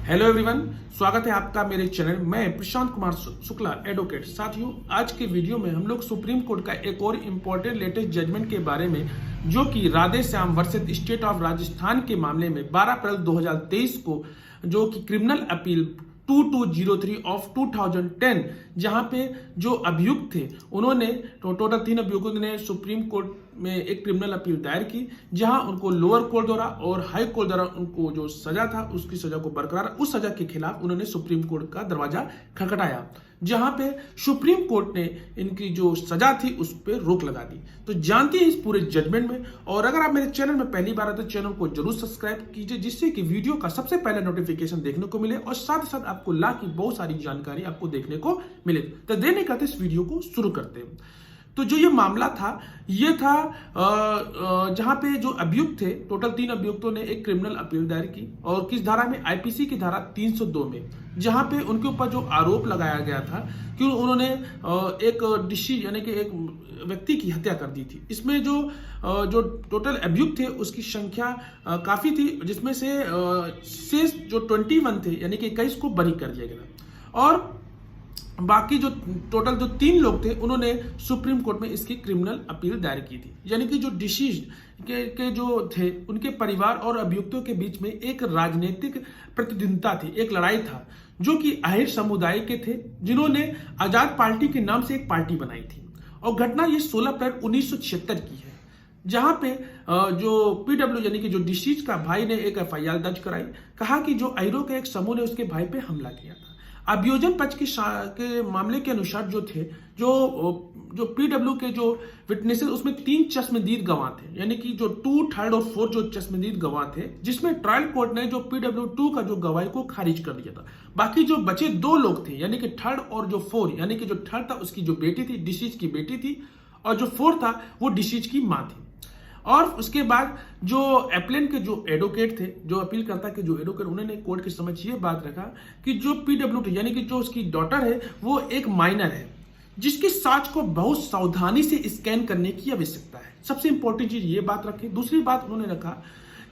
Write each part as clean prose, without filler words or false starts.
Hello everyone, स्वागत है आपका मेरे चैनल। मैं प्रशांत कुमार शुक्ला, एडवोकेट। साथियों, आज के वीडियो में हम लोग सुप्रीम कोर्ट का एक और इम्पोर्टेंट लेटेस्ट जजमेंट के बारे में, जो कि Radhe Shyam versus state of Rajasthan के मामले में 12 अप्रैल 2023 को, जो कि क्रिमिनल अपील 2203 ऑफ 2010, जहां पे जो अभियुक्त थे उन्होंने टोटल 3 अभियुक्तों ने सुप्रीम कोर्ट में एक क्रिमिनल अपील दायर की, जहां उनको लोअर कोर्ट द्वारा और हाई कोर्ट द्वारा उनको जो सजा था उसकी सजा को बरकरार, उस सजा के खिलाफ उन्होंने सुप्रीम कोर्ट का दरवाजा खटखटाया, जहां पे सुप्रीम कोर्ट ने इनकी जो सजा थी उस पर रोक लगा दी। तो जानते हैं इस पूरे जजमेंट में। और अगर आप मेरे चैनल में पहली बार आते तो चैनल को जरूर सब्सक्राइब कीजिए, जिससे कि वीडियो का सबसे पहले नोटिफिकेशन देखने को मिले और साथ ही साथ आपको ला की बहुत सारी जानकारी आपको देखने को मिले। तो देर नहीं करते, इस वीडियो को शुरू करते हैं। तो जो ये मामला था, ये था जहां पे जो अभियुक्त थे, टोटल 3 अभियुक्तों ने एक क्रिमिनल अपील दायर की, और किस धारा में? आईपीसी की धारा 302 में, जहां पे उनके ऊपर जो आरोप लगाया गया था कि उन्होंने एक डिसीज यानी कि एक व्यक्ति की हत्या कर दी थी। इसमें जो टोटल अभियुक्त थे उसकी संख्या काफी थी, जिसमें से शेष जो 21 थे यानी कि 21 को बरी कर दिया गया, और बाकी जो टोटल जो 3 लोग थे उन्होंने सुप्रीम कोर्ट में इसकी क्रिमिनल अपील दायर की थी। यानी कि जो डिसीज के जो थे उनके परिवार और अभियुक्तों के बीच में एक राजनीतिक प्रतिद्वंद्विता थी, एक लड़ाई था, जो कि आहिर समुदाय के थे, जिन्होंने आजाद पार्टी के नाम से एक पार्टी बनाई थी। और घटना ये 16 अप्रैल 1976 की है, जहां पे जो पीडब्ल्यू यानी कि जो डिसीज का भाई ने एक एफआईआर दर्ज कराई, कहा कि जो आहिरों के एक समूह ने उसके भाई पे हमला किया था। अभियोजन पक्ष के मामले के अनुसार जो थे, जो पीडब्ल्यू के जो विटनेसेस, उसमें 3 चश्मदीद गवाह थे, यानी कि जो 2, 3rd और 4th जो चश्मदीद गवाह थे, जिसमें ट्रायल कोर्ट ने जो पीडब्ल्यू 2 का जो गवाही को खारिज कर दिया था। बाकी जो बचे 2 लोग थे, यानी कि 3rd और जो 4th, यानी कि जो 3rd था उसकी जो बेटी थी, डिसीज की बेटी थी, और जो 4th था वो डिसीज की मां थी। और उसके बाद जो एप्लेंट के जो एडवोकेट थे, जो अपीलकर्ता के जो एडवोकेट, उन्होंने कोर्ट के समक्ष ये बात रखा कि जो पीडब्ल्यू यानी कि जो उसकी डॉटर है वो एक माइनर है, जिसकी साक्ष्य को बहुत सावधानी से स्कैन करने की आवश्यकता है। सबसे इंपॉर्टेंट चीज ये बात रखी। दूसरी बात उन्होंने रखा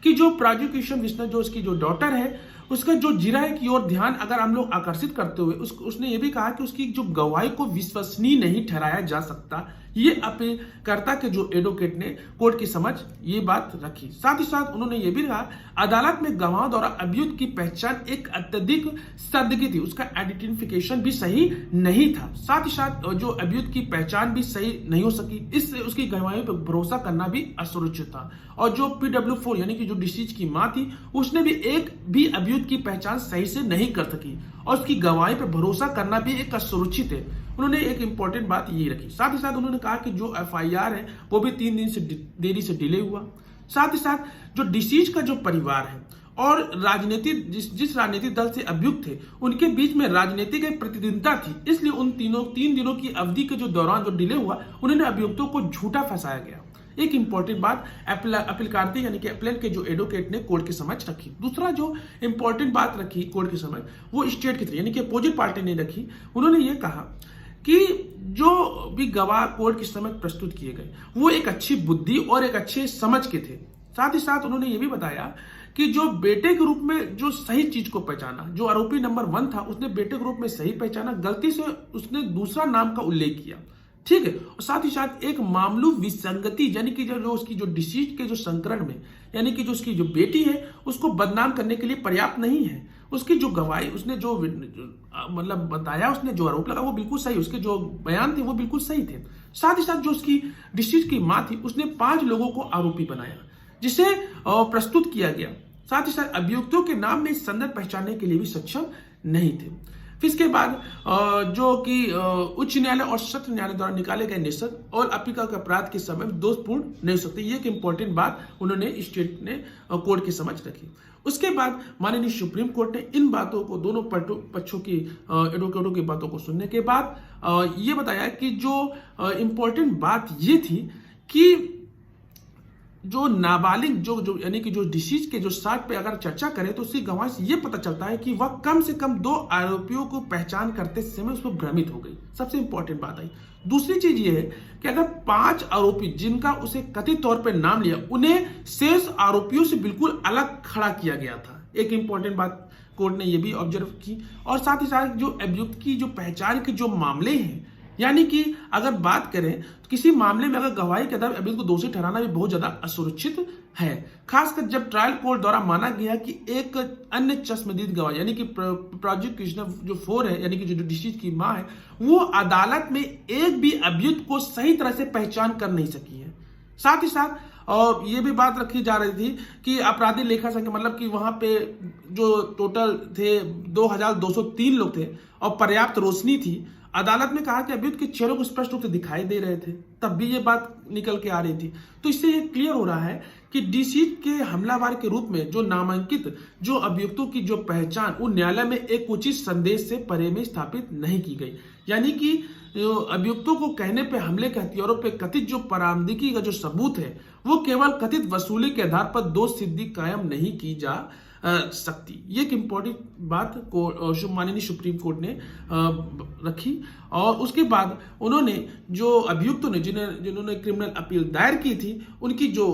कि जो प्रोसिक्यूशन विटनेस, जो उसकी जो डॉटर है, उसका जो जिराए की ओर ध्यान अगर हम लोग आकर्षित करते हुए उसने ये भी कहा कि उसकी जो गवाही को विश्वसनीय नहीं ठहराया जा सकता। ये अपीलकर्ता के जो एडवोकेट ने कोर्ट की समझ ये बात रखी। साथ ही साथ उन्होंने ये भी कहा, अदालत में गवाह द्वारा अभियुक्त की पहचान एक अत्यधिक सादगी थी, उसका आइडेंटिफिकेशन भी सही नहीं था। साथ ही साथ जो अभियुक्त की पहचान भी सही नहीं हो सकी, इससे उसकी गवाही पर भरोसा करना भी असुरक्षित था। और जो PW4 यानी कि जो डिसीज की मां थी, उसने भी एक भी अभियुक्त की पहचान सही से नहीं कर सकी, और उसकी गवाही पर भरोसा करना भी एक असुरक्षित है। उन्होंने एक इंपॉर्टेंट बात ये रखी। साथ ही साथ उन्होंने कहा कि जो एफआईआर है वो भी 3 दिन से देरी से डिले हुआ। साथ ही साथ जो डिसीज का जो परिवार है और राजनीतिक जिस राजनीतिक दल से अभियुक्त थे, उनके बीच में राजनीतिक एक प्रतिद्वंद्विता थी, इसलिए उन 3 दिनों की अवधि के जो दौरान जो डिले हुआ, उन्होंने अभियुक्तों को झूठा फंसाया गया। एक इंपॉर्टेंट बात अपीलकर्ता यानी कि एप्लेंट के जो एडवोकेट ने कोर्ट की समझ रखी। दूसरा जो इंपॉर्टेंट बात रखी कोर्ट की समझ, वो स्टेट की तरफ यानी कि अपोजिट पार्टी ने रखी। उन्होंने ये कहा कि जो भी गवाह कोर्ट की समझ प्रस्तुत किए गए वो एक अच्छी बुद्धि और एक अच्छे समझ के थे। साथ ही साथ उन्होंने ये भी बताया कि जो बेटे के रूप में जो सही चीज को पहचाना, जो आरोपी नंबर 1 था उसने बेटे के रूप में सही पहचाना, गलती से उसने दूसरा नाम का उल्लेख किया, ठीक है। और साथ ही साथ एक मामूली विसंगति, यानी कि जो उसकी जो डिसीज के जो संकरण में, यानी कि जो उसकी जो बेटी है उसको बदनाम करने के लिए पर्याप्त नहीं है। उसकी जो गवाही उसने जो मतलब बताया, उसने जो आरोप लगा वो बिल्कुल सही, उसके जो बयान थे वो बिल्कुल सही थे। साथ ही साथ जो उसकी डिसीज की मां थी, उसने 5 लोगों को आरोपी बनाया, जिसे प्रस्तुत किया गया। साथ ही साथ अभियुक्तों के नाम में संदर्भ पहचानने के लिए भी सक्षम नहीं थे। फिर इसके बाद जो कि उच्च न्यायालय और सत्र न्यायालय द्वारा निकाले गए निष्कर्ष और अपील के अपराध के समय में दोषपूर्ण नहीं हो सकते। ये एक इंपॉर्टेंट बात उन्होंने स्टेट ने कोर्ट की समझ रखी। उसके बाद माननीय सुप्रीम कोर्ट ने इन बातों को, दोनों पक्षों की एडवोकेटों की बातों को सुनने के बाद ये बताया कि जो इंपॉर्टेंट बात ये थी कि जो नाबालिग जो यानी कि जो डिसीज के जो साथ पे अगर चर्चा करें तो उसकी गवाही से ये पता चलता है कि वह कम से कम 2 आरोपियों को पहचान करते समय उसमें भ्रमित हो गई। सबसे इंपॉर्टेंट बात आई। दूसरी चीज ये है कि अगर 5 आरोपी जिनका उसे कथित तौर पर नाम लिया, उन्हें शेष आरोपियों से बिल्कुल अलग खड़ा किया गया था। एक इंपॉर्टेंट बात कोर्ट ने ये भी ऑब्जर्व की। और साथ ही साथ जो अभियुक्त की जो पहचान के जो मामले हैं, यानी कि अगर बात करें तो किसी मामले में अगर गवाही के आधार अभियुक्त को दोषी ठहराना भी बहुत ज्यादा असुरक्षित है, खासकर जब ट्रायल कोर्ट द्वारा माना गया कि एक अन्य चश्मदीद गवाह यानी कि प्रोसिक्यूशन जो 4 है, यानी कि जो डिसीज की मां है, वो अदालत में एक भी अभियुक्त को सही तरह से पहचान कर नहीं सकी है। साथ ही साथ और ये भी बात रखी जा रही थी कि अपराधी लेखा संख्या, मतलब कि वहां पे जो टोटल थे 2203 लोग थे और पर्याप्त रोशनी थी। अदालत में कहा कि अभियुक्त के चेहरे को स्पष्ट रूप से दिखाई दे रहे थे, तब भी ये बात निकल के आ रही थी। तो इससे ये क्लियर हो रहा है कि डिसीज के हमलावर के रूप में जो नामांकित जो अभियुक्तों की जो पहचान वो न्यायालय में एक उचित संदेश से परे में स्थापित नहीं की गई, यानी कि अभियुक्तों को कहने पे हमले के हथियारों पे कथित जो बरामदगी का जो सबूत है वो केवल कथित वसूली के आधार पर दोष सिद्धि कायम नहीं की जा सकती। ये एक इंपॉर्टेंट बात को माननीय सुप्रीम कोर्ट ने रखी। और उसके बाद उन्होंने जो अभियुक्तों ने जिन्होंने क्रिमिनल अपील दायर की थी, उनकी जो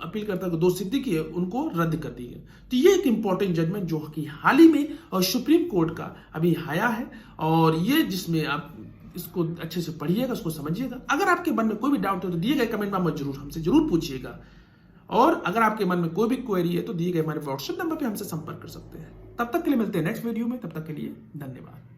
अपीलकर्ता को दोष सिद्धि की है उनको रद्द कर दी है। तो ये एक इंपॉर्टेंट जजमेंट जो कि हाल ही में सुप्रीम कोर्ट का अभी आया है, और ये जिसमें आप इसको अच्छे से पढ़िएगा, उसको समझिएगा। अगर आपके मन में कोई भी डाउट हो तो दिए गए कमेंट में जरूर हमसे जरूर पूछिएगा। और अगर आपके मन में कोई भी क्वेरी है तो दिए गए हमारे व्हाट्सएप नंबर पे हमसे संपर्क कर सकते हैं। तब तक के लिए मिलते हैं नेक्स्ट वीडियो में, तब तक के लिए धन्यवाद।